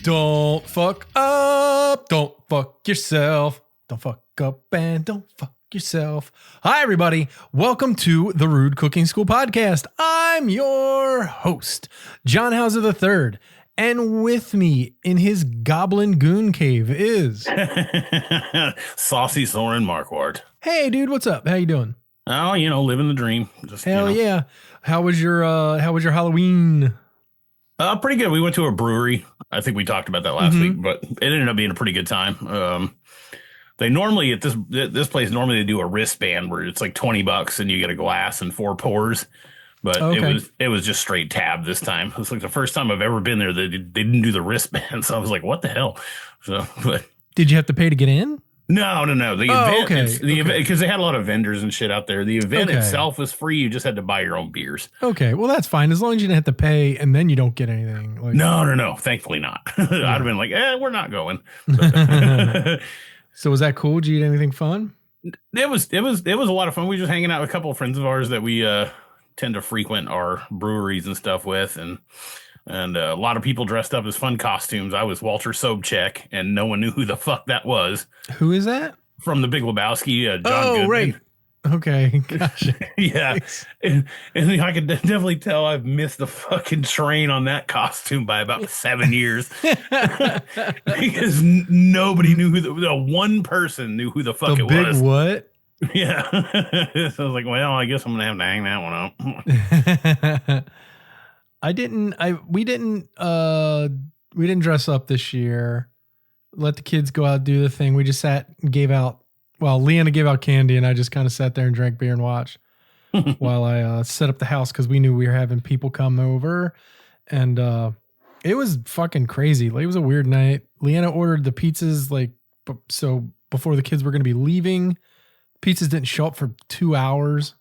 Don't fuck up. Don't fuck yourself. Don't fuck up and don't fuck yourself. Hi, everybody. Welcome to the Rude Cooking School Podcast. I'm your host, John Hauser III. And with me in his goblin goon cave is Saucy Soren Marquardt. Hey, dude, what's up? How you doing? Oh, living the dream. Just Hell yeah. How was your Halloween? Pretty good. We went to a brewery. I think we talked about that last week, but it ended up being a pretty good time. They normally at this place they do a wristband where it's like $20 and you get a glass and 4 pours. But it was just straight tab this time. It's like the first time I've ever been there. They didn't do the wristband, so I was like, "What the hell?" So, but did you have to pay to get in? No. The event, because they had a lot of vendors and shit out there. The event itself was free. You just had to buy your own beers. Okay, well that's fine as long as you didn't have to pay and then you don't get anything. Like, no. Thankfully not. I'd have been like, we're not going. So was that cool? Did you eat anything fun? It was a lot of fun. We were just hanging out with a couple of friends of ours that we tend to frequent our breweries and stuff with, and a lot of people dressed up as fun costumes. I was Walter Sobchak, and no one knew who the fuck that was. Who is that? From The Big Lebowski, John Goodman. Right. Okay, gotcha. Yeah, and I could definitely tell I've missed the fucking train on that costume by about 7 years because nobody knew the one person knew who the fuck it was. What? Yeah. So I was like, well, I guess I'm gonna have to hang that one up. We didn't dress up this year. Let the kids go out and do the thing. We just sat and Leanna gave out candy and I just kind of sat there and drank beer and watched while I set up the house because we knew we were having people come over. And it was fucking crazy. Like, it was a weird night. Leanna ordered the pizzas so before the kids were going to be leaving. Pizzas didn't show up for 2 hours.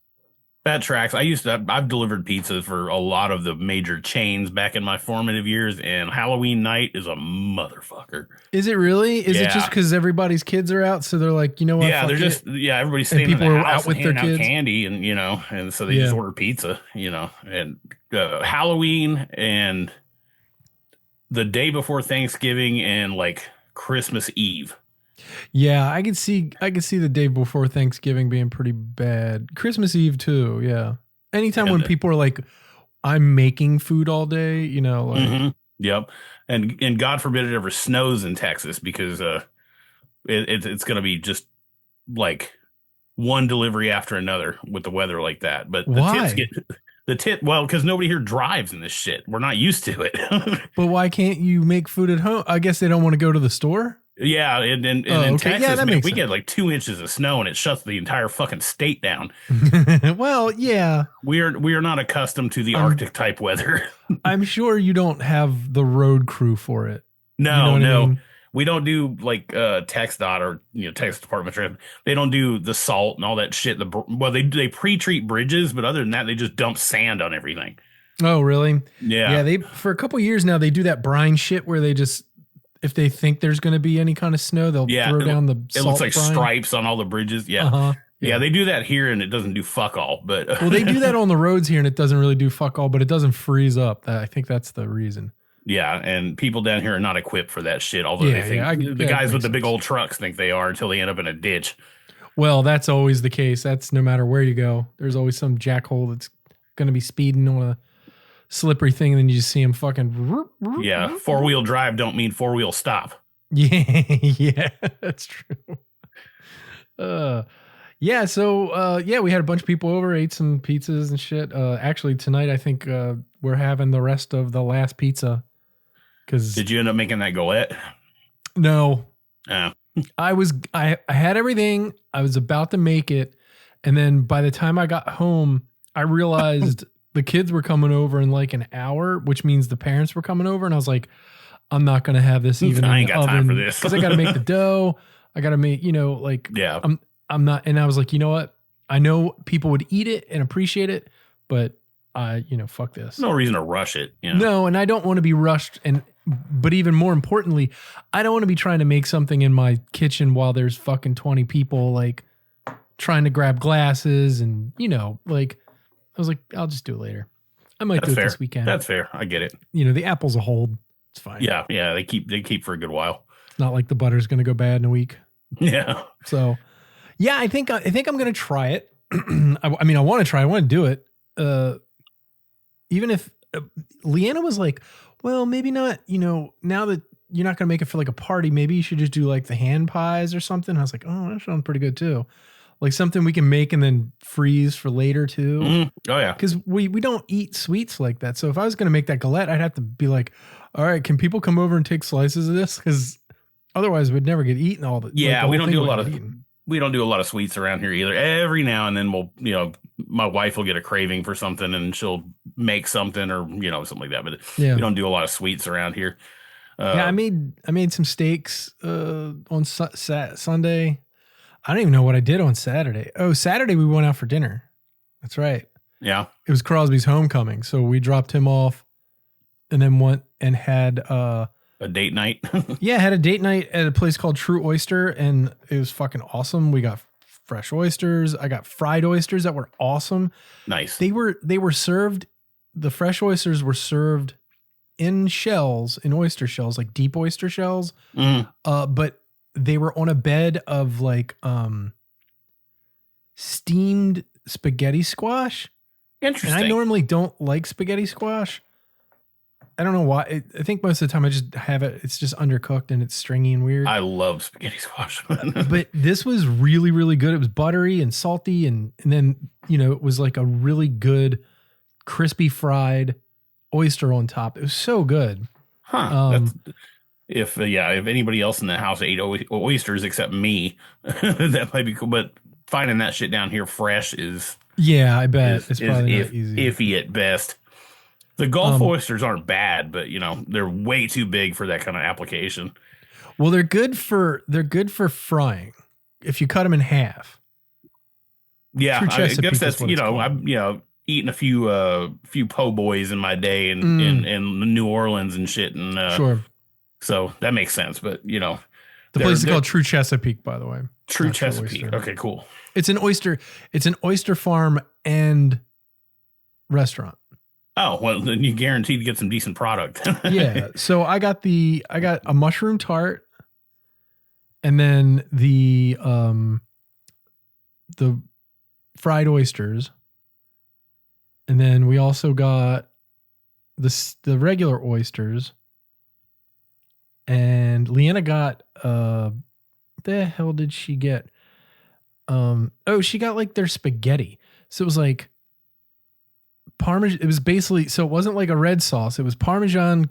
That tracks. I've delivered pizzas for a lot of the major chains back in my formative years, and Halloween night is a motherfucker. Is it really? Is it just because everybody's kids are out, so they're like, you know what? Yeah, everybody's staying in the house out with their kids, candy, and and so they just order pizza, and Halloween and the day before Thanksgiving and like Christmas Eve. Yeah, I could see the day before Thanksgiving being pretty bad. Christmas Eve too, yeah. Anytime when people are like, I'm making food all day, Yep. And God forbid it ever snows in Texas because it's going to be just like one delivery after another with the weather like that. But why? Because nobody here drives in this shit. We're not used to it. But why can't you make food at home? I guess they don't want to go to the store. Yeah, and in Texas, we get like 2 inches of snow and it shuts the entire fucking state down. Well, yeah. We are not accustomed to the Arctic type weather. I'm sure you don't have the road crew for it. No. I mean? We don't do like TxDOT or Texas Department of Transportation. They don't do the salt and all that shit. They pre-treat bridges, but other than that, they just dump sand on everything. Oh, really? Yeah. Yeah, they for a couple years now they do that brine shit where they just, if they think there's going to be any kind of snow, they'll throw down the salt. It looks like brine. stripes on all the bridges. Yeah. Uh-huh. Yeah, they do that here and it doesn't do fuck all. But well, they do that on the roads here and it doesn't really do fuck all, but it doesn't freeze up. I think that's the reason. Yeah, and people down here are not equipped for that shit, although they think the guys with the big old trucks think they are until they end up in a ditch. Well, that's always the case. That's no matter where you go. There's always some jackhole that's going to be speeding on a slippery thing and then you just see him fucking... Yeah, 4-wheel drive don't mean 4-wheel stop. Yeah, that's true. Yeah, so we had a bunch of people over, ate some pizzas and shit. Actually, tonight I think we're having the rest of the last pizza. Did you end up making that galette? No. Oh. I had everything. I was about to make it, and then by the time I got home, I realized the kids were coming over in like an hour, which means the parents were coming over, and I was like, I'm not going to have this even I in ain't the got oven time for this because I got to make the dough. I got to make, I'm not, and I was like, you know what? I know people would eat it and appreciate it, but fuck this. No reason to rush it. No, and I don't want to be rushed. But even more importantly, I don't want to be trying to make something in my kitchen while there's fucking 20 people like trying to grab glasses and, I was like, I'll just do it later. I might do it this weekend. That's fair. I get it. The apple's a hold. It's fine. Yeah, yeah, they keep for a good while. It's not like the butter's going to go bad in a week. Yeah. So, yeah, I think I'm going to try it. I mean, I want to try. I want to do it. Even if Leanna was like, well, maybe not, now that you're not going to make it for like a party, maybe you should just do like the hand pies or something. I was like, oh, that sounds pretty good too. Like something we can make and then freeze for later too. Oh yeah. Because we don't eat sweets like that. So if I was going to make that galette, I'd have to be like, all right, can people come over and take slices of this? Because otherwise we'd never get eaten all the Yeah, like, we the don't thing do a would lot get of eaten. we don't do a lot of sweets around here either. Every now and then my wife will get a craving for something and she'll make something or something like that. But Yeah. we don't do a lot of sweets around here. Yeah, I made some steaks on Sunday. I don't even know what I did on Saturday. Oh, Saturday we went out for dinner. That's right. Yeah. It was Crosby's homecoming, so we dropped him off, and then went and had a date night. yeah, had a date night at a place called True Oyster, and it was fucking awesome. We got fresh oysters. I got fried oysters that were awesome. Nice. They were served. The fresh oysters were served in shells, in oyster shells, like deep oyster shells. But they were on a bed of like steamed spaghetti squash. Interesting. And I normally don't like spaghetti squash. I don't know why. I think most of the time I just have it. It's just undercooked and it's stringy and weird. I love spaghetti squash. But this was really, really good. It was buttery and salty. And then, it was like a really good crispy fried oyster on top. It was so good. Huh. If anybody else in the house ate oysters except me, that might be cool. But finding that shit down here fresh is I bet it's probably not easy. Iffy at best. The Gulf oysters aren't bad, but they're way too big for that kind of application. Well, they're good for frying if you cut them in half. Yeah, I guess that's I'm eating a few po' boys in my day in New Orleans and shit, and sure. So that makes sense, but the place is called True Chesapeake, by the way. True Chesapeake. Okay, cool. It's an oyster farm and restaurant. Oh, well, then you guaranteed to get some decent product. Yeah. So I got a mushroom tart, and then the fried oysters, and then we also got the regular oysters. And Leanna got the hell did she get? She got like their spaghetti. So it was like Parmesan. It was basically, so it wasn't like a red sauce. It was Parmesan,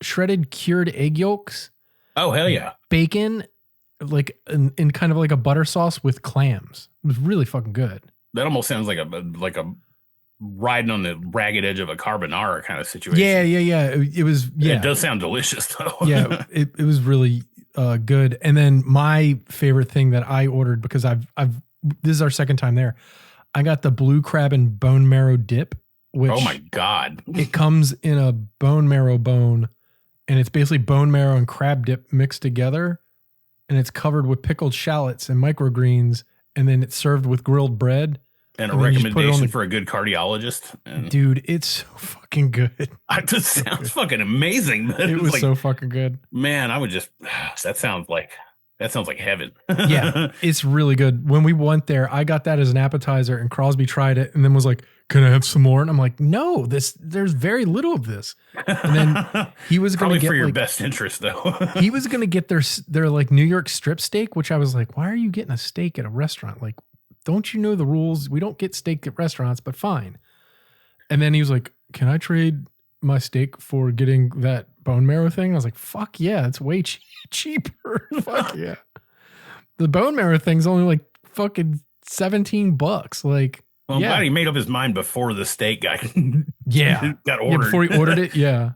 shredded cured egg yolks. Oh, hell yeah. Bacon, like in kind of like a butter sauce with clams. It was really fucking good. That almost sounds like a riding on the ragged edge of a carbonara kind of situation. Yeah. It was, yeah. It does sound delicious though. Yeah, it was really good. And then my favorite thing that I ordered, because I've this is our second time there, I got the blue crab and bone marrow dip, which, oh my God, it comes in a bone marrow bone, and it's basically bone marrow and crab dip mixed together, and it's covered with pickled shallots and microgreens, and then it's served with grilled bread. And a recommendation for a good cardiologist. Dude, it's so fucking good. It just sounds fucking amazing. It was so fucking good. Man, I would just, that sounds like heaven. Yeah, it's really good. When we went there, I got that as an appetizer, and Crosby tried it and then was like, "Can I have some more?" And I'm like, "No, there's very little of this." And then he was going to get, for your best interest though. He was going to get their like New York strip steak, which I was like, "Why are you getting a steak at a restaurant? Like, don't you know the rules? We don't get steak at restaurants, but fine." And then he was like, "Can I trade my steak for getting that bone marrow thing?" I was like, "Fuck yeah, it's way cheaper." Fuck yeah. The bone marrow thing's only like fucking $17. Like, well, I'm glad he made up his mind before the steak got got ordered. Yeah, before he ordered it, yeah.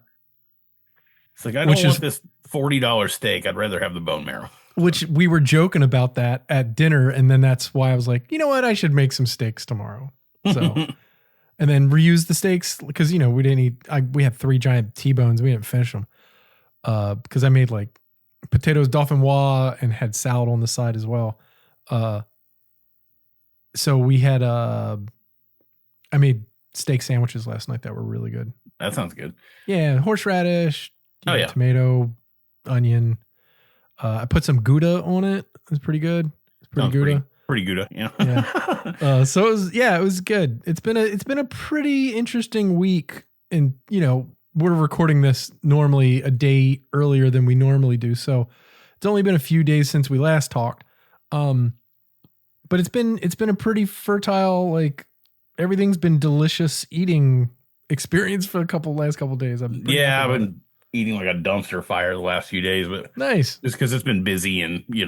It's like, I don't want this $40 steak. I'd rather have the bone marrow. Which we were joking about that at dinner, and then that's why I was like, you know what, I should make some steaks tomorrow. So, and then reuse the steaks, because we didn't eat. We had 3 giant T-bones. We didn't finish them because I made like potatoes dauphinoise and had salad on the side as well. So we had I made steak sandwiches last night that were really good. That sounds good. Yeah, horseradish, Oh yeah, tomato, onion. I put some Gouda on it. It's pretty good. It's pretty sounds Gouda. pretty good. Yeah. Yeah. So it was good. It's been a pretty interesting week, and we're recording this normally a day earlier than we normally do. So it's only been a few days since we last talked. But it's been a pretty fertile, like everything's been delicious eating experience for last couple days. I've been eating like a dumpster fire the last few days, but nice. Just because it's been busy and we've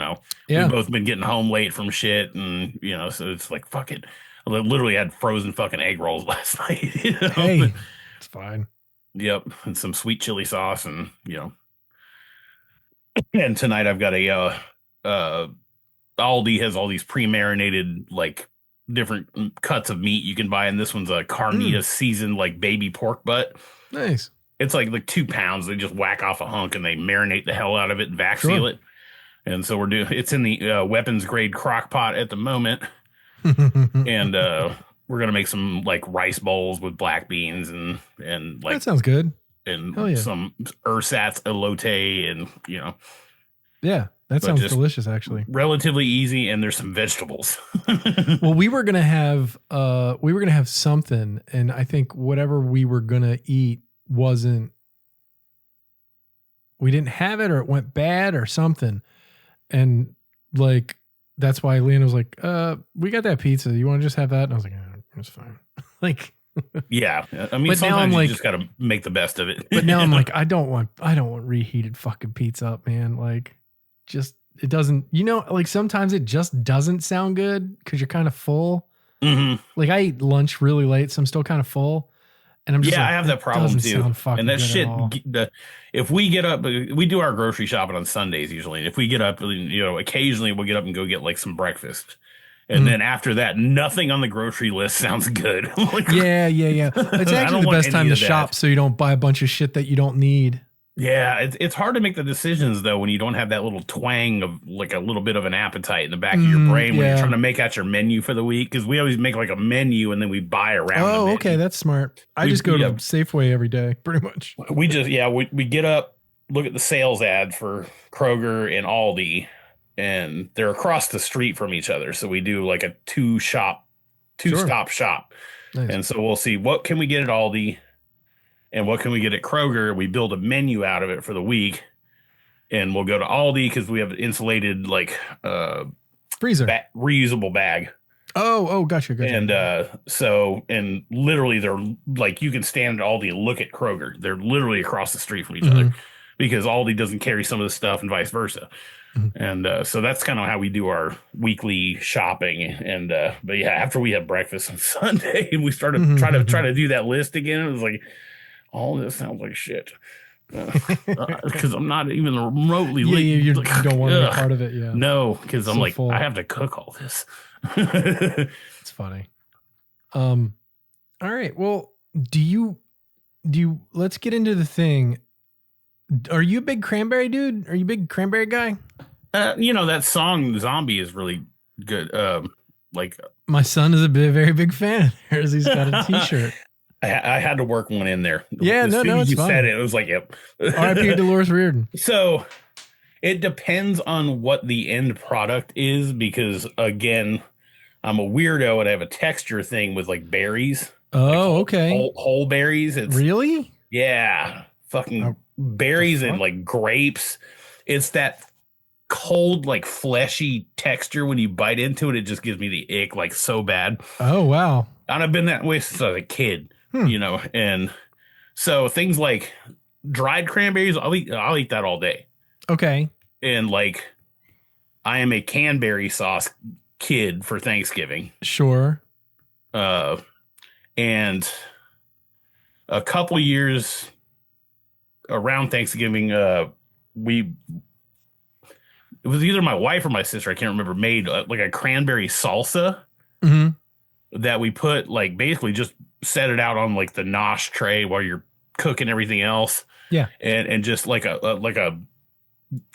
both been getting home late from shit, and so it's like fuck it. I literally had frozen fucking egg rolls last night. Hey, it's fine. Yep, and some sweet chili sauce, and and tonight I've got a Aldi has all these pre-marinated like different cuts of meat you can buy, and this one's a carnitas seasoned like baby pork butt. Nice. It's like 2 pounds. They just whack off a hunk and they marinate the hell out of it and vac seal it. And so it's in the weapons grade crock pot at the moment. And we're gonna make some like rice bowls with black beans and like that sounds good. And some ersatz elote and Yeah, that sounds delicious actually. Relatively easy, and there's some vegetables. Well, we were gonna have something, and I think whatever we were gonna eat we didn't have it, or it went bad or something. And like, that's why Leanna was like, we got that pizza. You want to just have that? And I was like, it's fine. Like, yeah. I mean, but sometimes you just got to make the best of it. But now I'm like, I don't want reheated fucking pizza up, man. Like, just, it doesn't, like sometimes it just doesn't sound good because you're kind of full. Mm-hmm. Like I ate lunch really late, so I'm still kind of full. And I'm just I have that problem too. And that shit, if we get up, we do our grocery shopping on Sundays usually. And if we get up, occasionally we'll get up and go get like some breakfast. And then after that, nothing on the grocery list sounds good. Like, yeah. It's actually the best time to shop so you don't buy a bunch of shit that you don't need. Yeah, it's hard to make the decisions though when you don't have that little twang of like a little bit of an appetite in the back of your brain when you're trying to make out your menu for the week, because we always make like a menu and then we buy around. Oh, okay, that's smart. I just go to Safeway every day, pretty much. We just we get up, look at the sales ad for Kroger and Aldi, and they're across the street from each other, so we do like a two-stop shop. Nice. And so we'll see what can we get at Aldi. And what can we get at Kroger? We build a menu out of it for the week, and we'll go to Aldi because we have an insulated like freezer reusable bag. Oh, gotcha. And and literally they're like, you can stand at Aldi and look at Kroger. They're literally across the street from each other because Aldi doesn't carry some of the stuff and vice versa. And so that's kind of how we do our weekly shopping. And but yeah, after we had breakfast on Sunday and we started try to do that list again, it was like, all this sounds like shit because I'm not even remotely. You don't want to be part of it. Yeah, no, because I'm like, full. I have to cook all this. It's funny. All right. Well, do you? Let's get into the thing. Are you a big Cranberry dude? Are you a big Cranberry guy? That song "Zombie" is really good. Like my son is a very big fan of theirs. He's got a T-shirt. I had to work one in there. Yeah, as soon as you fine. said it, it was like, yep. R.I.P. Dolores Reardon. So it depends on what the end product is, because again, I'm a weirdo and I have a texture thing with like berries. Oh, okay. Whole berries. It's really? Yeah. Fucking berries and like grapes. It's that cold, like fleshy texture. When you bite into it, it just gives me the ick like so bad. Oh, wow. And I've been that way since I was a kid. And so things like dried cranberries, I'll eat that all day. Okay. And like, I am a cranberry sauce kid for Thanksgiving. Sure. And a couple years around Thanksgiving, it was either my wife or my sister, I can't remember, made like a cranberry salsa that we put like basically just set it out on like the nosh tray while you're cooking everything else. Yeah. And just like a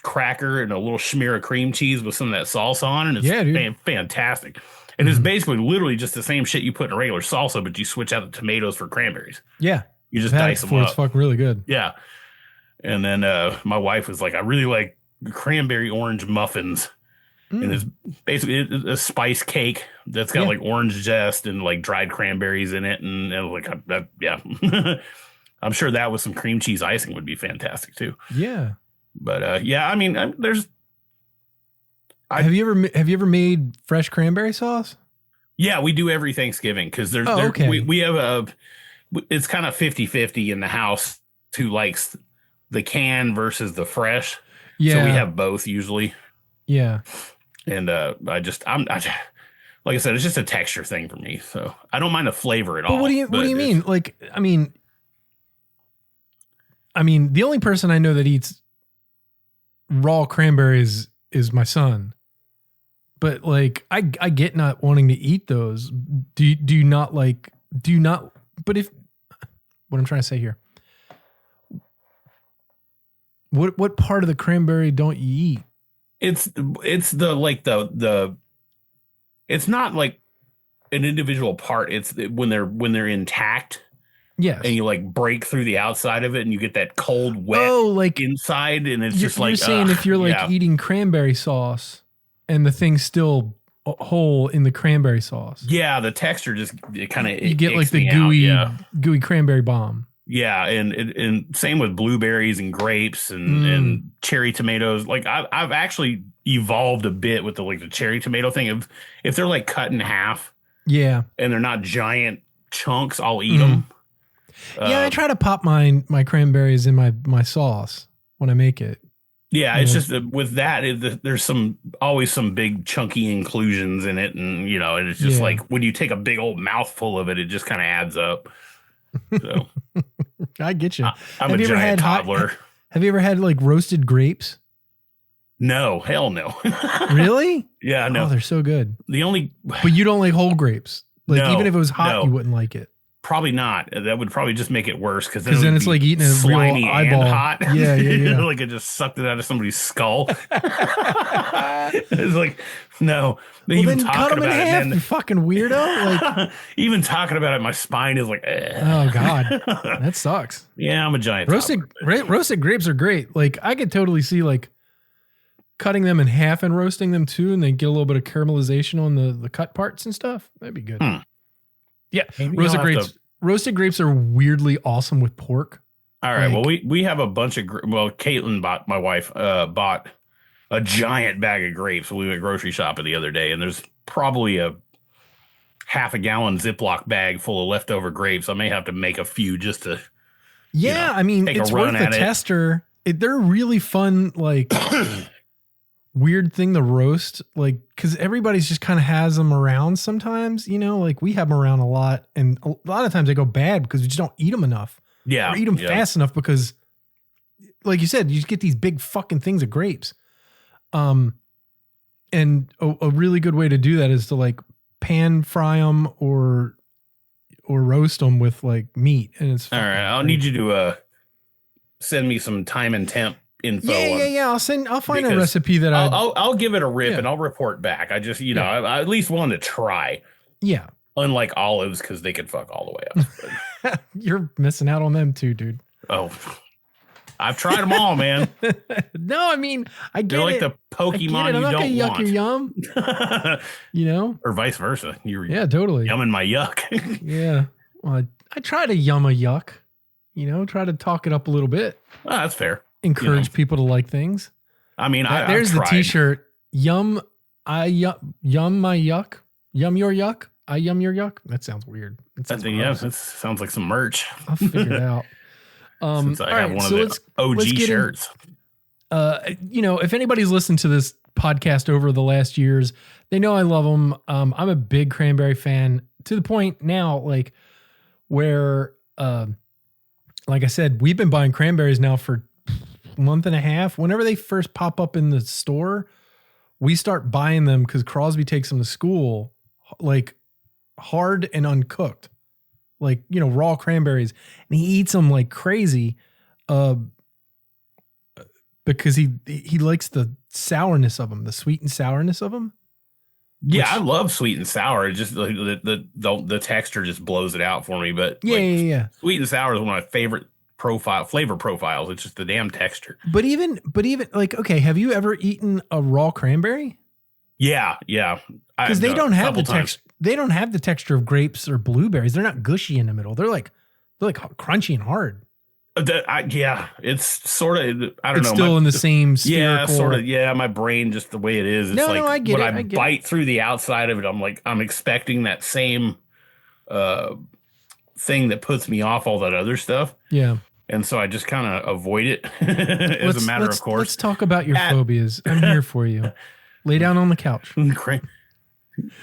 cracker and a little smear of cream cheese with some of that sauce on, and it's fantastic. And it's basically literally just the same shit you put in a regular salsa, but you switch out the tomatoes for cranberries. Yeah. You just I've had dice it them before. up. It's fucking really good. Yeah. And then my wife was like, I really like cranberry orange muffins. And it's basically a spice cake that's got like orange zest and like dried cranberries in it. And like, yeah. I'm sure that with some cream cheese icing would be fantastic too. Yeah. But yeah, I mean, have you ever made fresh cranberry sauce? Yeah, we do every Thanksgiving because okay. we have it's kind of 50-50 in the house who likes the can versus the fresh. Yeah. So we have both usually. Yeah. And like I said, it's just a texture thing for me. So I don't mind the flavor at all. But what do you mean? Like, I mean, the only person I know that eats raw cranberries is my son. But like, I get not wanting to eat those. Do you not, but if, what I'm trying to say here, what part of the cranberry don't you eat? It's the it's not like an individual part. It's when they're intact. Yes. And you like break through the outside of it and you get that cold, wet inside. And it's just like, you're saying if you're like eating cranberry sauce and the thing's still whole in the cranberry sauce. Yeah. The texture just kind of, you get like the gooey cranberry bomb. Yeah. And same with blueberries and grapes and cherry tomatoes. Like I've actually evolved a bit with the cherry tomato thing. If they're like cut in half. Yeah. And they're not giant chunks, I'll eat them. Yeah, I try to pop my cranberries in my sauce when I make it. Yeah, it's just with that, there's always some big chunky inclusions in it, and and it's just like when you take a big old mouthful of it, it just kind of adds up. So I get you. I'm a giant toddler. Have you ever had like roasted grapes? No, hell no. Really? Yeah, no. Oh, they're so good. But you don't like whole grapes. Like even if it was hot, you wouldn't like it. Probably not. That would probably just make it worse because then it's like eating a slimy real eyeball. And hot. Yeah. Like it just sucked it out of somebody's skull. It's like no. Then cut them in half, you fucking weirdo. Like even talking about it, my spine is like. Oh god, that sucks. Yeah, I'm a giant. Roasted grapes are great. Like I could totally see like cutting them in half and roasting them too, and then get a little bit of caramelization on the cut parts and stuff. That'd be good. Yeah, roasted grapes are weirdly awesome with pork. All right, well we have a bunch of Caitlin my wife bought a giant bag of grapes. We went grocery shopping the other day, and there's probably a half a gallon Ziploc bag full of leftover grapes. I may have to make a few just to I mean it's worth a tester. They're really fun, like weird thing to roast, like because everybody's just kind of has them around sometimes, like we have them around a lot, and a lot of times they go bad because we just don't eat them enough. Yeah, or eat them fast enough because, like you said, you just get these big fucking things of grapes. And a really good way to do that is to like pan fry them or roast them with like meat, and it's all right. I'll need you to send me some time and temp info. Yeah. I'll find a recipe that I'll give it a rip and I'll report back. I just, I at least wanted to try. Yeah. Unlike olives, because they can fuck all the way up. You're missing out on them too, dude. Oh, I've tried them all, man. No, I mean, I get They're like the Pokemon you don't yuck want. Your yum, or vice versa. Totally yumming my yuck. Yeah. Well, I try to yum a yuck. Try to talk it up a little bit. Oh, that's fair. Encourage people to like things. I mean, there's the T-shirt. Yum my yuck. Yum your yuck. I yum your yuck. That sounds weird. That sounds like some merch. I'll figure it out. Since I have one of the OG shirts. If anybody's listened to this podcast over the last years, they know I love them. I'm a big cranberry fan to the point now, like where, like I said, we've been buying cranberries now for a month and a half. Whenever they first pop up in the store, we start buying them because Crosby takes them to school, like hard and uncooked, like, raw cranberries, and he eats them like crazy, because he likes the sourness of them, the sweet and sourness of them. Yeah, I which, love sweet and sour. It just like, the texture just blows it out for me. But yeah, like yeah, yeah. sweet and sour is one of my favorite flavor profiles. It's just the damn texture. But even like, okay, have you ever eaten a raw cranberry? Yeah, yeah. Because I've they done don't a have the couple times. text. They don't have the texture of grapes or blueberries. They're not gushy in the middle. They're like crunchy and hard. Yeah, it's sort of. I don't It's know. still in the same Yeah, sort of. spherical. Yeah, my brain just the way it is. It's No, no, like I get when I it. I get it. bite through the outside of it, I'm like I'm expecting that same uh thing that puts me off all that other stuff, Yeah. and so I just kind of avoid it as a Let's matter of let's course. let's talk about your At phobias. I'm here for you. Lay down on the couch. It all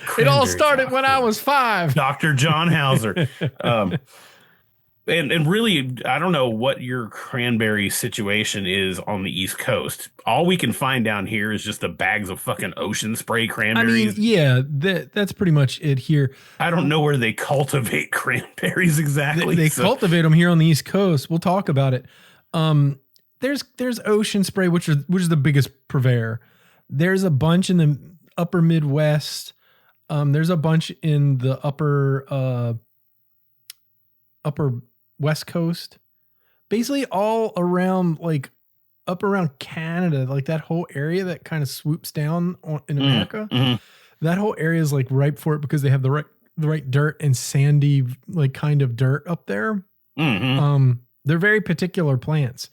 Cranberry started when I chocolate. was 5. Dr. John Hauser. Um, and really, I don't know what your cranberry situation is on the East Coast. All we can find down here is just the bags of fucking ocean spray I mean, cranberries. yeah, that's pretty much it here. I don't know where they cultivate cranberries They, exactly. they So, cultivate them here on the East Coast. We'll talk about it. Um, there's Ocean Spray, which is the biggest purveyor. There's a bunch in the upper Midwest. There's a bunch in the upper West Coast. Basically all around, like up around Canada, like that whole area that kind of swoops down in America. mm. That whole area is like ripe for it because they have the right dirt and sandy, like kind of dirt up there. They're very particular plants.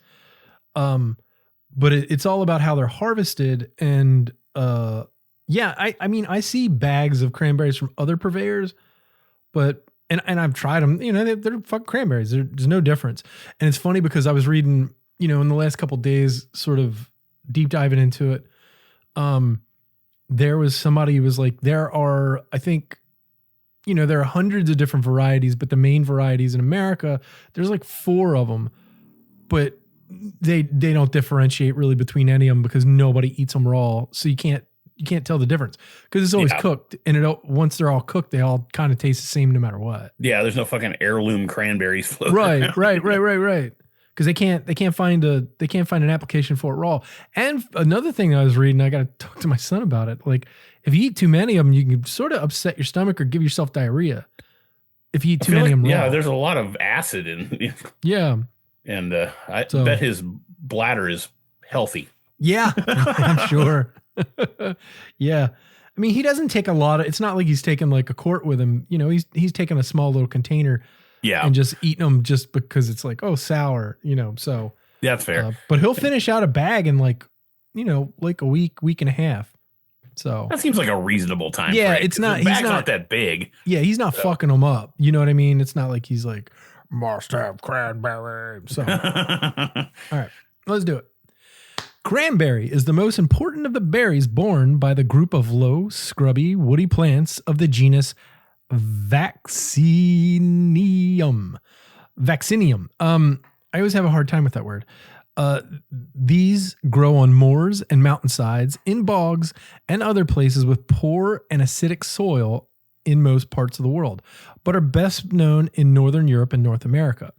But it's all about how they're harvested. And yeah, I mean, I see bags of cranberries from other purveyors, but and I've tried them. You know, they're fucking cranberries. There's no difference. And it's funny because I was reading, you know, in the last couple of days, sort of deep diving into it. There was somebody who was like, there are, I think, you know, there are hundreds of different varieties, but the main varieties in America, there's like 4 of them, but they don't differentiate really between any of them because nobody eats them raw. So you can't tell the difference because it's always cooked, and once they're all cooked, they all kind of taste the same no matter what. Yeah, there's no fucking heirloom cranberries floating Right, around. right. Because they can't find an application for it raw. And another thing I was reading, I got to talk to my son about it. Like, if you eat too many of them, you can sort of upset your stomach or give yourself diarrhea. If you eat too many of them raw. Yeah, there's a lot of acid in. Yeah, and I bet his bladder is healthy. Yeah, I'm sure. Yeah. I mean, he doesn't take a lot of, it's not like he's taking like a quart with him. You know, he's taking a small little container and just eating them just because it's like, oh, sour, you know, so. That's fair. But he'll finish out a bag in like, you know, like a week and a half. So. That seems like a reasonable time. Yeah, frame, it's not, the bag's not that big. Yeah, he's not fucking them up. You know what I mean? It's not like he's like, must have cranberry. So. All right, let's do it. Cranberry is the most important of the berries borne by the group of low, scrubby, woody plants of the genus Vaccinium. Vaccinium. I always have a hard time with that word. These grow on moors and mountainsides, in bogs, and other places with poor and acidic soil in most parts of the world, but are best known in Northern Europe and North America.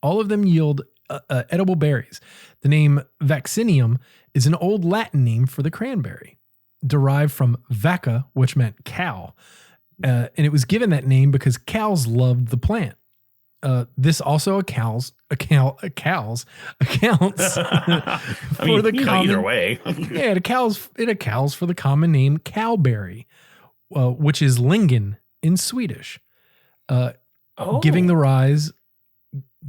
All of them yield edible berries. The name Vaccinium is an old Latin name for the cranberry, derived from vacca, which meant cow. And it was given that name because cows loved the plant. This also accounts for the common, either way. Yeah, it accounts for the common name cowberry, which is lingen in Swedish,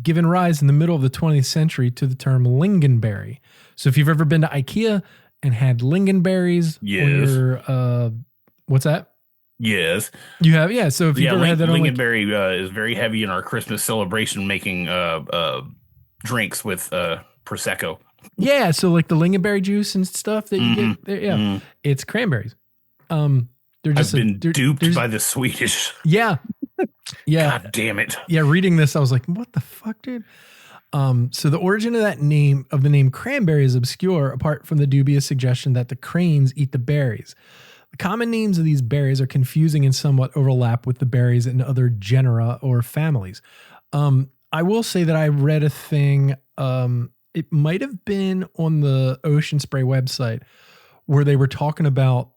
given rise in the middle of the 20th century to the term lingonberry. So if you've ever been to IKEA and had lingonberries, yes. Or what's that? Yes, you have. Yeah. So if you've ever had that, lingonberry is very heavy in our Christmas celebration, making drinks with prosecco. Yeah. So like the lingonberry juice and stuff that you get there, yeah, it's cranberries. They're just I've been duped by the Swedish. Yeah. Yeah. God damn it. Yeah. Reading this, I was like, what the fuck, dude? So the origin of the name cranberry is obscure, apart from the dubious suggestion that the cranes eat the berries. The common names of these berries are confusing and somewhat overlap with the berries in other genera or families. I will say that I read a thing, it might have been on the Ocean Spray website, where they were talking about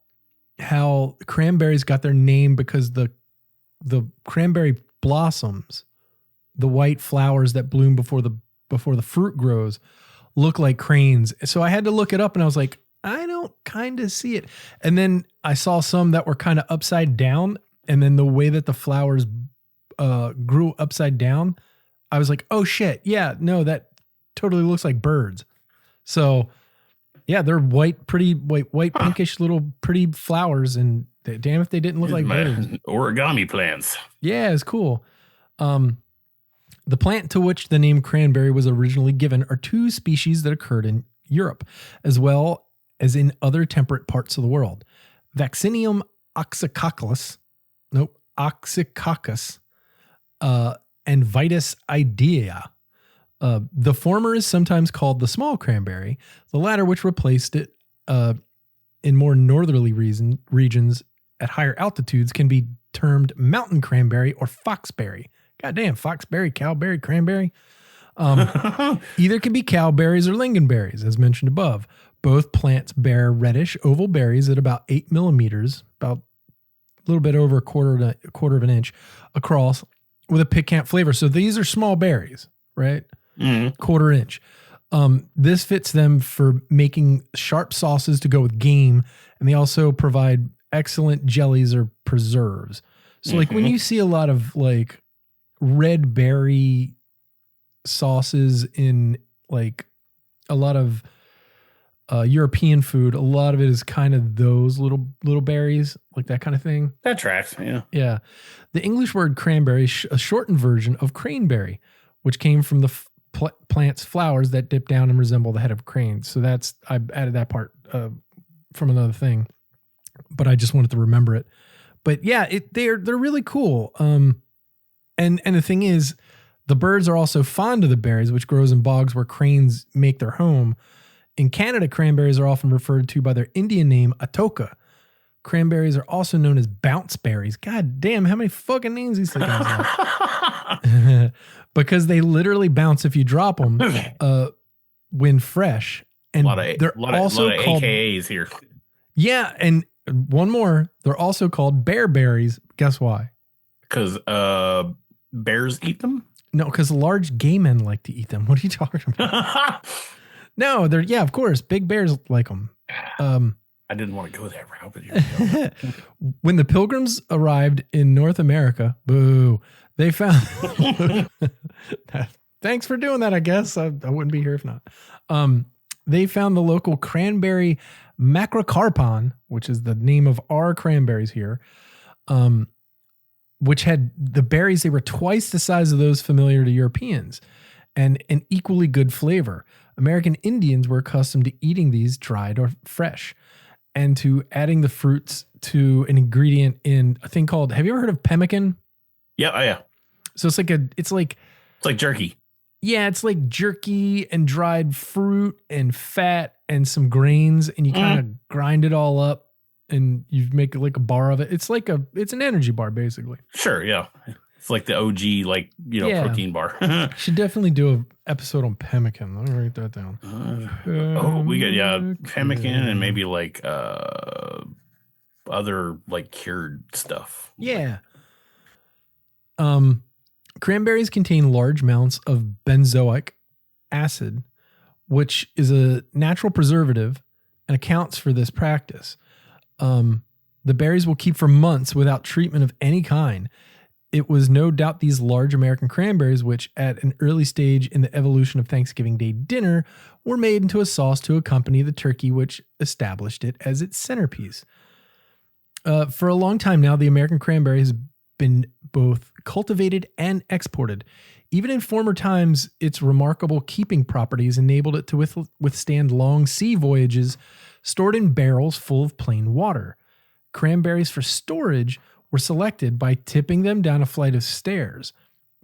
how cranberries got their name because the cranberry blossoms, the white flowers that bloom before the fruit grows, look like cranes. So I had to look it up, and I was like, I don't kind of see it. And then I saw some that were kind of upside down, and then the way that the flowers grew upside down, I was like, oh shit, yeah, no, that totally looks like birds. So yeah, they're pretty white, pinkish little pretty flowers, and damn if they didn't look like birds. Origami plants. Yeah, it's cool. The plant to which the name cranberry was originally given are two species that occurred in Europe, as well as in other temperate parts of the world. Vaccinium oxycoccus, and Vitis idea. The former is sometimes called the small cranberry, the latter, which replaced it in more northerly regions at higher altitudes, can be termed mountain cranberry or foxberry. Goddamn, foxberry, cowberry, cranberry. Either can be cowberries or lingonberries, as mentioned above. Both plants bear reddish oval berries at about 8 millimeters, about a little bit over a quarter of an inch across, with a piquant flavor. So these are small berries, right? Quarter inch. This fits them for making sharp sauces to go with game, and they also provide excellent jellies or preserves. So like when you see a lot of like red berry sauces in like a lot of European food, a lot of it is kind of those little berries, like that kind of thing. That tracks, yeah. Yeah. The English word cranberry is a shortened version of craneberry, which came from the plant's flowers that dip down and resemble the head of cranes. So I added that part from another thing, but I just wanted to remember it. But yeah, they're really cool. And the thing is, the birds are also fond of the berries, which grows in bogs where cranes make their home. In Canada, cranberries are often referred to by their Indian name, atoka. Cranberries are also known as bounce berries. God damn, how many fucking names these things have? Because they literally bounce if you drop them when fresh. And they're also called AKAs here. Yeah, and one more. They're also called bearberries. Guess why? Because bears eat them? No, because large gay men like to eat them. What are you talking about? No, of course. Big bears like them. I didn't want to go that route, but here we go. When the Pilgrims arrived in North America, they found. Thanks for doing that, I guess. I wouldn't be here if not. They found the local cranberry macrocarpon, which is the name of our cranberries here, which had the berries, they were twice the size of those familiar to Europeans, and an equally good flavor. American Indians were accustomed to eating these dried or fresh, and to adding the fruits to an ingredient in a thing called, have you ever heard of pemmican? Yeah, oh yeah. So it's like jerky. Yeah, it's like jerky and dried fruit and fat and some grains, and you kind of grind it all up and you make like a bar of it. It's an energy bar basically. Sure, yeah. It's like the OG, protein bar. Should definitely do an episode on pemmican. Let me write that down. We got pemmican and maybe like other like cured stuff. Yeah. Cranberries contain large amounts of benzoic acid, which is a natural preservative and accounts for this practice. The berries will keep for months without treatment of any kind. It was no doubt these large American cranberries, which at an early stage in the evolution of Thanksgiving Day dinner, were made into a sauce to accompany the turkey, which established it as its centerpiece. For a long time now, the American cranberry has been both cultivated and exported. Even in former times, its remarkable keeping properties enabled it to withstand long sea voyages stored in barrels full of plain water. Cranberries for storage were selected by tipping them down a flight of stairs.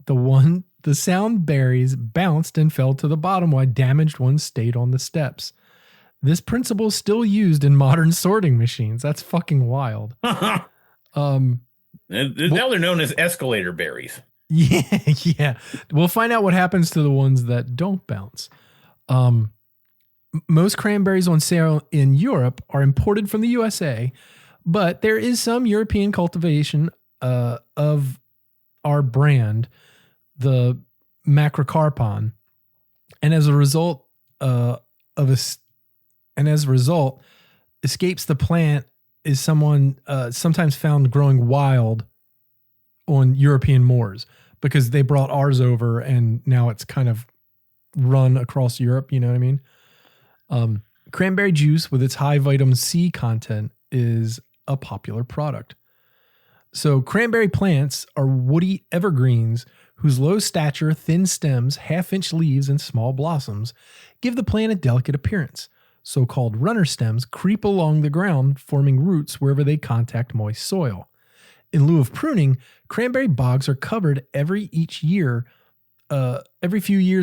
The sound berries bounced and fell to the bottom while damaged ones stayed on the steps. This principle is still used in modern sorting machines. That's fucking wild. Now they're known as escalator berries. Yeah. We'll find out what happens to the ones that don't bounce. Most cranberries on sale in Europe are imported from the USA, But there is some European cultivation of our brand, the macrocarpon, and as a result of a, and as a result, escapes the plant is someone sometimes found growing wild on European moors because they brought ours over and now it's kind of run across Europe. You know what I mean? Cranberry juice with its high vitamin C content is a popular product. So cranberry plants are woody evergreens whose low stature, thin stems, half-inch leaves, and small blossoms give the plant a delicate appearance. So-called runner stems creep along the ground, forming roots wherever they contact moist soil. In lieu of pruning, cranberry bogs are covered every few years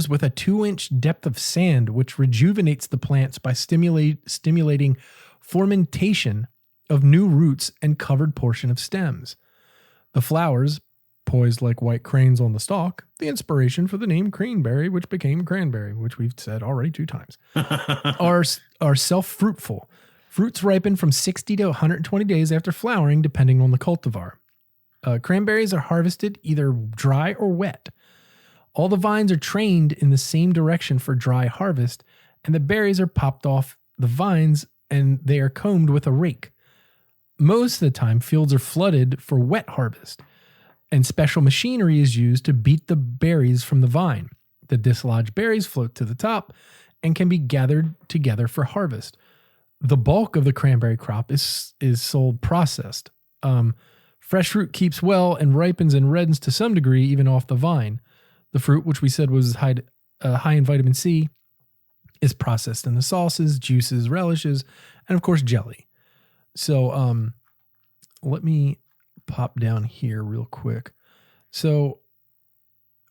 with a 2-inch depth of sand, which rejuvenates the plants by stimulating fermentation of new roots and covered portion of stems. The flowers, poised like white cranes on the stalk, the inspiration for the name cranberry, which became cranberry, which we've said already 2 times, are self-fruitful. Fruits ripen from 60 to 120 days after flowering, depending on the cultivar. Cranberries are harvested either dry or wet. All the vines are trained in the same direction for dry harvest, and the berries are popped off the vines and they are combed with a rake. Most of the time, fields are flooded for wet harvest, and special machinery is used to beat the berries from the vine. The dislodged berries float to the top and can be gathered together for harvest. The bulk of the cranberry crop is sold processed. Fresh fruit keeps well and ripens and reddens to some degree even off the vine. The fruit, which we said was high in vitamin C, is processed into sauces, juices, relishes, and of course jelly. So let me pop down here real quick. So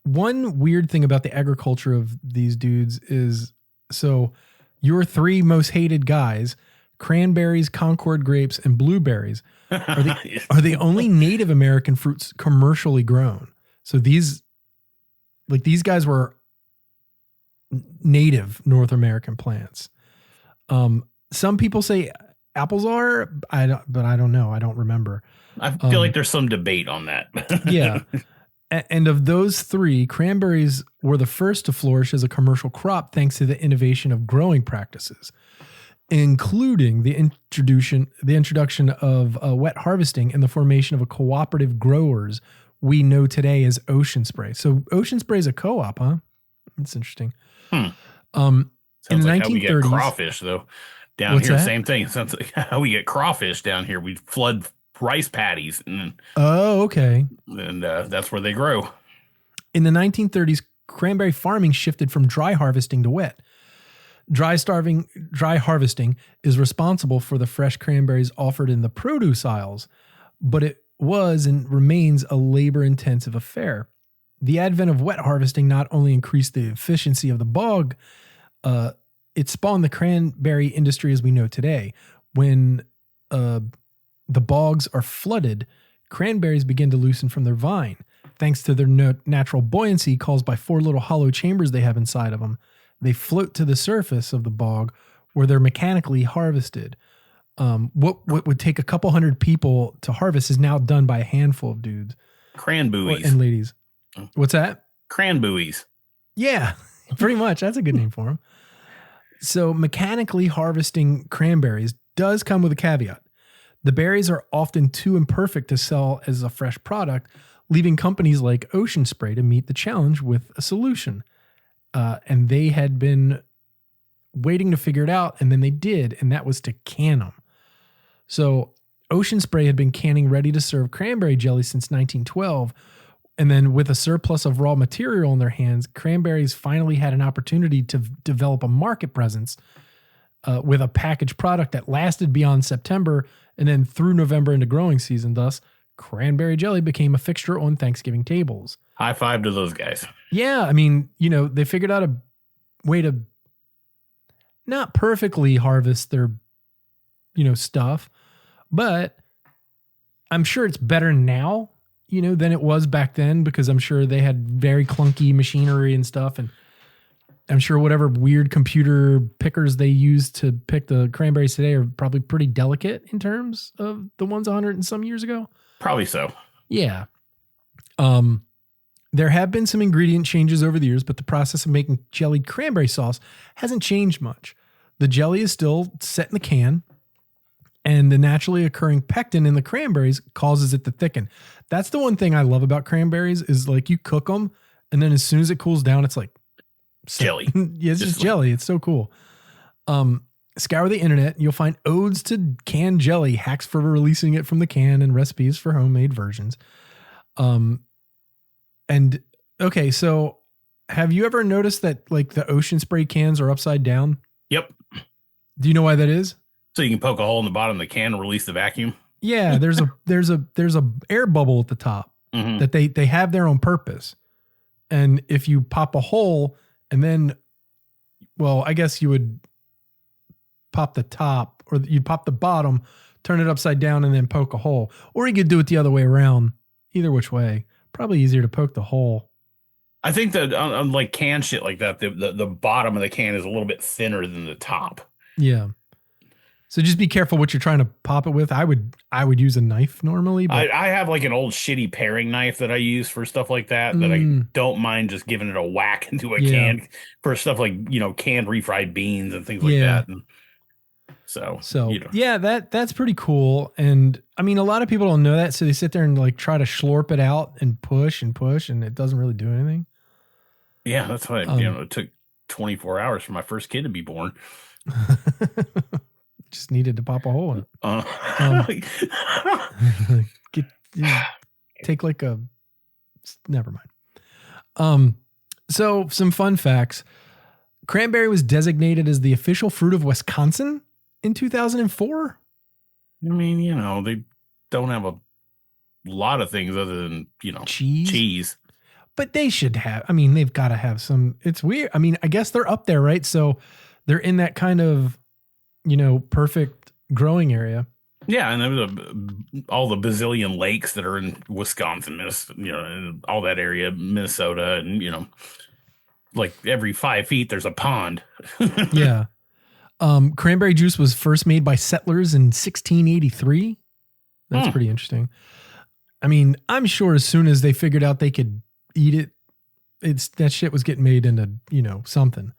one weird thing about the agriculture of these dudes is, so your 3 most hated guys, cranberries, Concord grapes, and blueberries, are the only Native American fruits commercially grown. So these guys were native North American plants. Some people say apples are, but I don't know. I don't remember. I feel like there's some debate on that. Yeah. And of those 3, cranberries were the first to flourish as a commercial crop thanks to the innovation of growing practices, including the introduction of wet harvesting and the formation of a cooperative growers we know today as Ocean Spray. So Ocean Spray is a co-op, huh? That's interesting. Sounds in the like 1930s, how we get crawfish, though. Down What's here, that? same thing. Sounds like how we get crawfish down here. We flood rice paddies, and okay. That's where they grow. In the 1930s, cranberry farming shifted from dry harvesting to wet. Dry harvesting is responsible for the fresh cranberries offered in the produce aisles, but it was and remains a labor-intensive affair. The advent of wet harvesting not only increased the efficiency of the bog, it spawned the cranberry industry as we know today. When the bogs are flooded, cranberries begin to loosen from their vine. Thanks to their natural buoyancy caused by 4 little hollow chambers they have inside of them, they float to the surface of the bog where they're mechanically harvested. What would take a couple hundred people to harvest is now done by a handful of dudes. Cranberries. And ladies. What's that? Cranberries. Yeah, pretty much. That's a good name for them. So mechanically harvesting cranberries does come with a caveat. The berries are often too imperfect to sell as a fresh product, leaving companies like Ocean Spray to meet the challenge with a solution. And they had been waiting to figure it out, and then they did, and that was to can them. So Ocean Spray had been canning ready-to-serve cranberry jelly since 1912, and then with a surplus of raw material in their hands, Cranberries finally had an opportunity to develop a market presence with a packaged product that lasted beyond September and then through November into growing season. Thus, cranberry jelly became a fixture on Thanksgiving tables. High five to those guys. Yeah, I mean, they figured out a way to not perfectly harvest their, stuff, but I'm sure it's better now, than it was back then, because I'm sure they had very clunky machinery and stuff. And I'm sure whatever weird computer pickers they use to pick the cranberries today are probably pretty delicate in terms of the ones 100 and some years ago. Probably so. Yeah. Um, there have been some ingredient changes over the years, but the process of making jellied cranberry sauce hasn't changed much. The jelly is still set in the can, and the naturally occurring pectin in the cranberries causes it to thicken. That's the one thing I love about cranberries is like you cook them, and then as soon as it cools down, it's like Jelly. Yeah, it's just jelly. It's so cool. Scour the internet. You'll find odes to canned jelly, hacks for releasing it from the can, and recipes for homemade versions. And okay, so have you ever noticed that like the Ocean Spray cans are upside down? Yep. Do you know why that is? So you can poke a hole in the bottom of the can and release the vacuum. Yeah, there's a air bubble at the top that they have there on purpose. And if you pop a hole and then, well, I guess you would pop the top or you'd pop the bottom, turn it upside down and then poke a hole. Or you could do it the other way around. Either which way. Probably easier to poke the hole. I think that on like can shit like that, the bottom of the can is a little bit thinner than the top. Yeah. So just be careful what you're trying to pop it with. I would use a knife normally. But I have like an old shitty paring knife that I use for stuff like that I don't mind just giving it a whack into a can for stuff like, canned refried beans and things like that. And so yeah, that's pretty cool. And I mean, a lot of people don't know that. So they sit there and like try to slurp it out and push and it doesn't really do anything. Yeah, that's why, it took 24 hours for my first kid to be born. Just needed to pop a hole in it. Take like a, never mind. So some fun facts. Cranberry was designated as the official fruit of Wisconsin in 2004. I mean, they don't have a lot of things other than, cheese. But they should have, they've got to have some, it's weird. I guess they're up there, right? So they're in that kind of, perfect growing area. Yeah, and there's all the bazillion lakes that are in Wisconsin, and all that area, Minnesota, and like every 5 feet there's a pond. Yeah. Cranberry juice was first made by settlers in 1683. That's pretty interesting. I'm sure as soon as they figured out they could eat it, that shit was getting made into, something.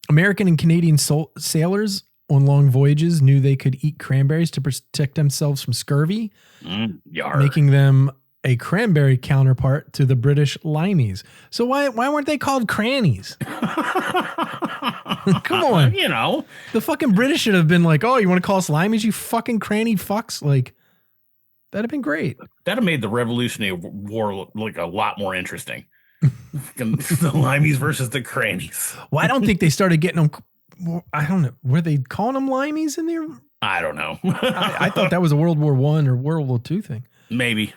American and Canadian sailors on long voyages knew they could eat cranberries to protect themselves from scurvy, making them a cranberry counterpart to the British limeys. So why weren't they called crannies? Come on. The fucking British should have been like, oh, you want to call us limeys, you fucking cranny fucks? Like, that'd have been great. That'd have made the Revolutionary War like a lot more interesting. The limeys versus the crannies. Well, I don't think they started getting them. I don't know. Were they calling them limeys in there? I don't know. I thought that was a World War I or World War II thing. Maybe.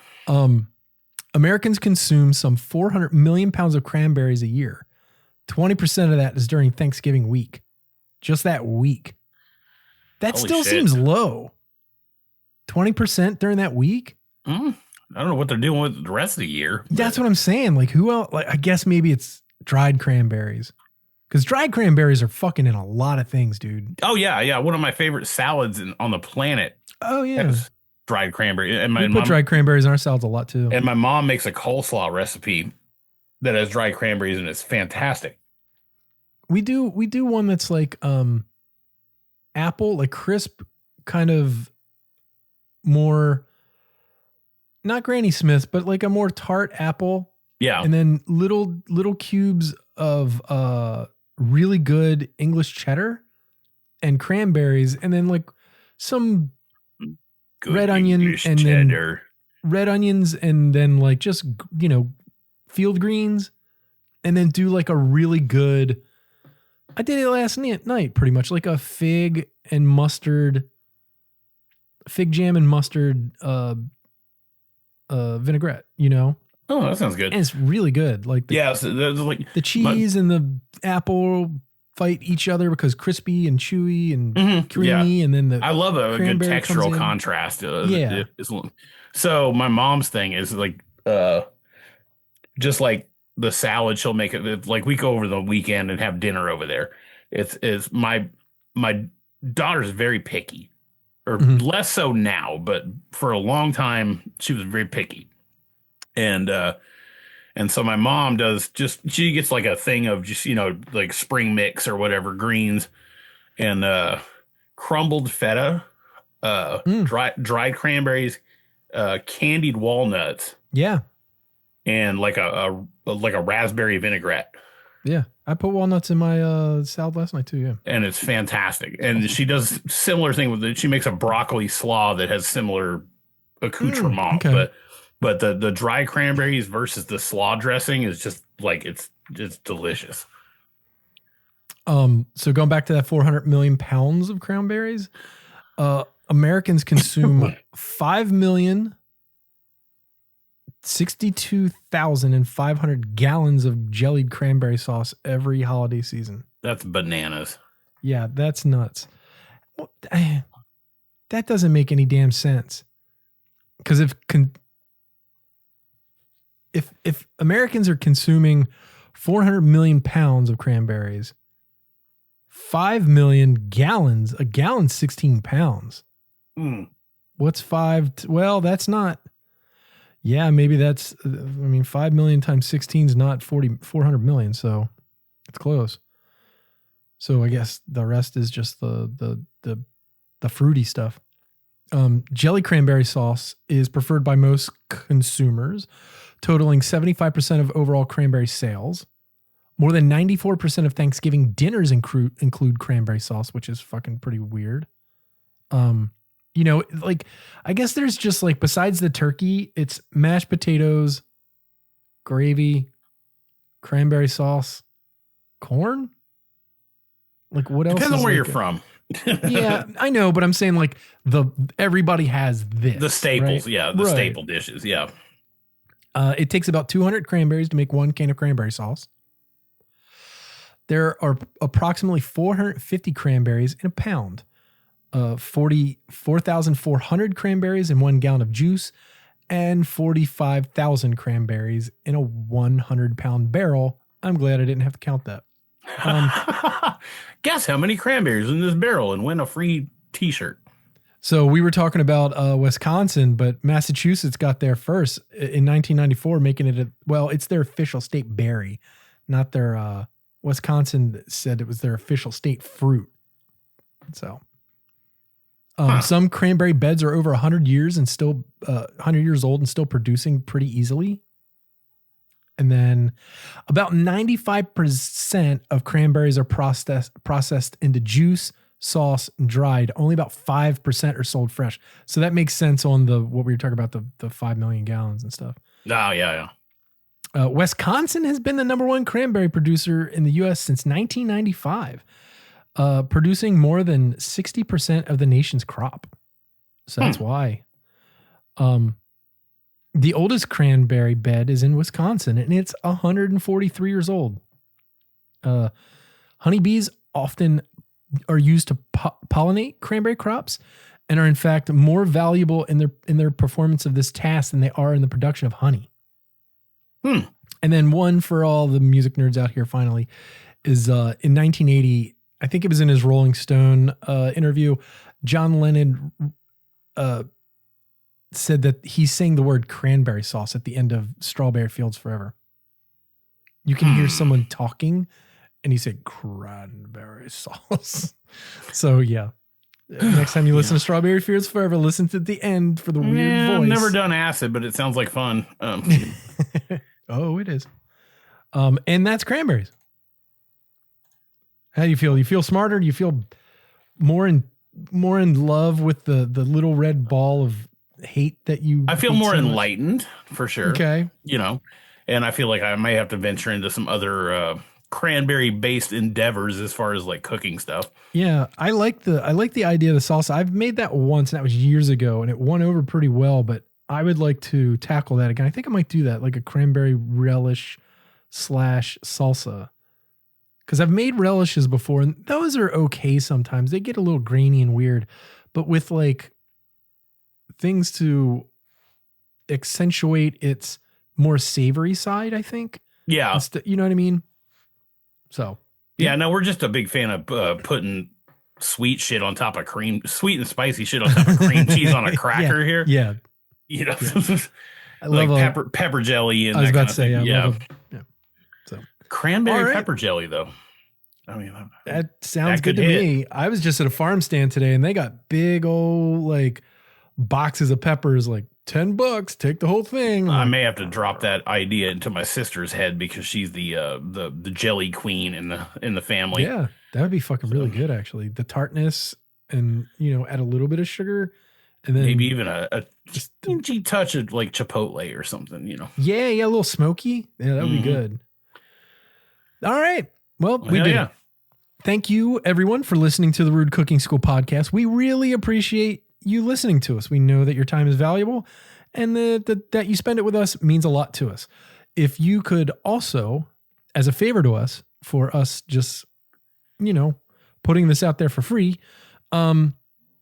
Americans consume some 400 million pounds of cranberries a year. 20% of that is during Thanksgiving week. Just that week. That Holy still shit. seems low. 20% during that week? I don't know what they're doing with the rest of the year. That's what I'm saying. Like, who else? Like, I guess maybe it's dried cranberries. Because dried cranberries are fucking in a lot of things, dude. Oh, yeah. One of my favorite salads on the planet. Oh, yeah. Dried cranberry. And we put dried cranberries in our salads a lot, too. And my mom makes a coleslaw recipe that has dried cranberries, and it's fantastic. We do one that's like apple, like crisp, kind of more, not Granny Smith, but like a more tart apple. Yeah. And then little cubes of really good English cheddar and cranberries, and then like some good red onion English and cheddar. then red onions, and then like just, field greens, and then do like a really good, I did it last night pretty much, like a fig jam and mustard vinaigrette, Oh, that sounds good. And it's really good. Like so like the cheese and the apple fight each other because crispy and chewy and creamy, and then I love a good cranberry textural comes in. contrast. Yeah. So my mom's thing is like just like the salad she'll make it like we go over the weekend and have dinner over there. It's my daughter's very picky, or Mhm. less so now, but for a long time she was very picky. And and so my mom does just she gets like a thing of just like spring mix or whatever greens and crumbled feta, Mm. dried cranberries, candied walnuts, Yeah. and like a raspberry vinaigrette. Yeah. I put walnuts in my salad last night too. Yeah. And it's fantastic. And Awesome. she does similar thing with it. She makes a broccoli slaw that has similar accoutrement, Okay. but the dry cranberries versus the slaw dressing is just like it's delicious. So going back to that 400 million pounds of cranberries, Americans consume 5,062,500 gallons of jellied cranberry sauce every holiday season. That's bananas. Yeah, that's nuts. Well, that doesn't make any damn sense. Because if Americans are consuming 400 million pounds of cranberries, 5 million gallons, a gallon's 16 pounds. Mm. What's well, that's not. Yeah, maybe that's. 5 million times 16 is not 400 million, so it's close. So I guess the rest is just the fruity stuff. Jelly cranberry sauce is preferred by most consumers, totaling 75% of overall cranberry sales. More than 94% of Thanksgiving dinners include cranberry sauce, which is fucking pretty weird. Like, I guess there's just like, besides the turkey, it's mashed potatoes, gravy, cranberry sauce, corn. Like, what else? Depends on where like you're from. Yeah, I know, but I'm saying like everybody has this. The staples, right? yeah, the staple dishes, yeah. It takes about 200 cranberries to make 1 can of cranberry sauce. There are approximately 450 cranberries in a pound. 44,400 cranberries in 1 gallon of juice, and 45,000 cranberries in a 100-pound barrel. I'm glad I didn't have to count that. Guess how many cranberries in this barrel and win a free t-shirt. So we were talking about Wisconsin, but Massachusetts got there first in 1994, making it it's their official state berry, not their Wisconsin said it was their official state fruit. So some cranberry beds are over 100 years and still 100 years old and still producing pretty easily. And then about 95% of cranberries are processed into juice, sauce, and dried. Only about 5% are sold fresh. So that makes sense on what we were talking about, the 5 million gallons and stuff. Oh, yeah. Wisconsin has been the number 1 cranberry producer in the U.S. since 1995, producing more than 60% of the nation's crop. So that's why. The oldest cranberry bed is in Wisconsin, and it's 143 years old. Honeybees often are used to pollinate cranberry crops and are in fact more valuable in their performance of this task than they are in the production of honey. And then one for all the music nerds out here finally is in 1980, I think it was in his Rolling Stone interview, John Lennon said that he sang the word cranberry sauce at the end of Strawberry Fields Forever. You can hear someone talking and he said cranberry sauce. So yeah. Next time you listen to Strawberry Fields Forever, listen to the end for the weird voice. I've never done acid, but it sounds like fun. Oh, it is. And that's cranberries. How do you feel? You feel smarter? Do you feel more in love with the little red ball of hate that you? I feel more enlightened for sure. Okay. And I feel like I may have to venture into some other cranberry based endeavors as far as like cooking stuff. Yeah, I like the idea of the salsa. I've made that once, and that was years ago, and it won over pretty well. But I would like to tackle that again. I think I might do that, like a cranberry relish / salsa. Because I've made relishes before, and those are okay sometimes. They get a little grainy and weird, but with like things to accentuate its more savory side, I think Yeah. You know what I mean? So. Yeah, no, we're just a big fan of putting sweet shit on top of sweet and spicy shit on top of cream cheese on a cracker here. Yeah. You know, yeah. I love like pepper jelly and I was that about kind to of say, thing. yeah. So cranberry pepper jelly, though. I mean, that sounds good to me. I was just at a farm stand today, and they got big old like boxes of peppers, like $10. Take the whole thing. I may have to drop that idea into my sister's head because she's the jelly queen in the family. Yeah, that would be fucking really good, actually. The tartness, and add a little bit of sugar, and then maybe even a teensy touch of like chipotle or something. Yeah, a little smoky. Yeah, that would be good. All right. Well, we did it. Thank you, everyone, for listening to the Rude Cooking School podcast. We really appreciate you listening to us. We know that your time is valuable, and that you spend it with us means a lot to us. If you could also, as a favor to us, for us just, putting this out there for free,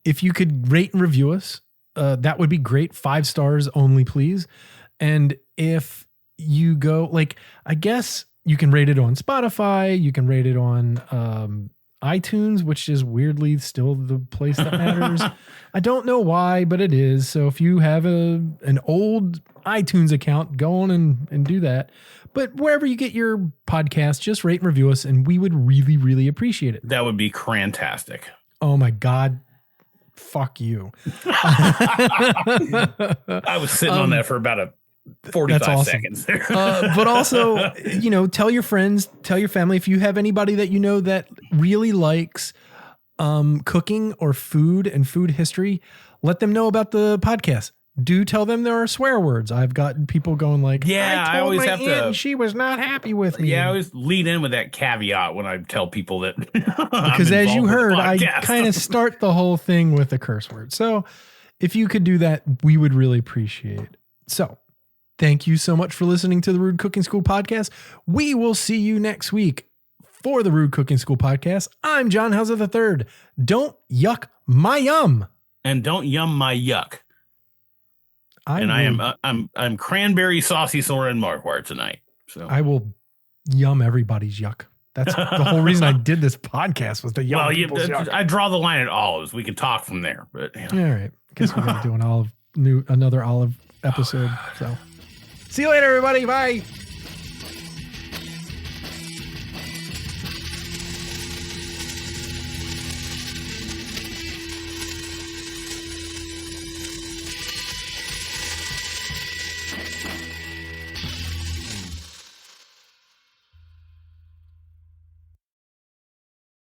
if you could rate and review us, that would be great. 5 stars only, please. And if you go, I guess you can rate it on Spotify, you can rate it on iTunes, which is weirdly still the place that matters. I don't know why, but it is. So if you have an old iTunes account, go on and do that. But wherever you get your podcast, just rate and review us, and we would really, really appreciate it. That would be crantastic. Oh my God. Fuck you. I was sitting on that for about 45 seconds there. But also, tell your friends, tell your family, if you have anybody that that really likes cooking or food and food history, let them know about the podcast. Do tell them there are swear words. I've gotten people going like, I always have to, and she was not happy with me. Yeah, I always lead in with that caveat when I tell people that. Because as you heard, I kind of start the whole thing with a curse word. So if you could do that, we would really appreciate it. So thank you so much for listening to the Rude Cooking School podcast. We will see you next week for the Rude Cooking School podcast. I'm John Hauser III. Don't yuck my yum. And don't yum my yuck. I'm cranberry saucy Soren Marquardt tonight. So I will yum everybody's yuck. That's the whole reason I did this podcast, was to yum people's yuck. I draw the line at olives. We can talk from there, but all right. Guess we got to do another olive episode. So see you later, everybody. Bye.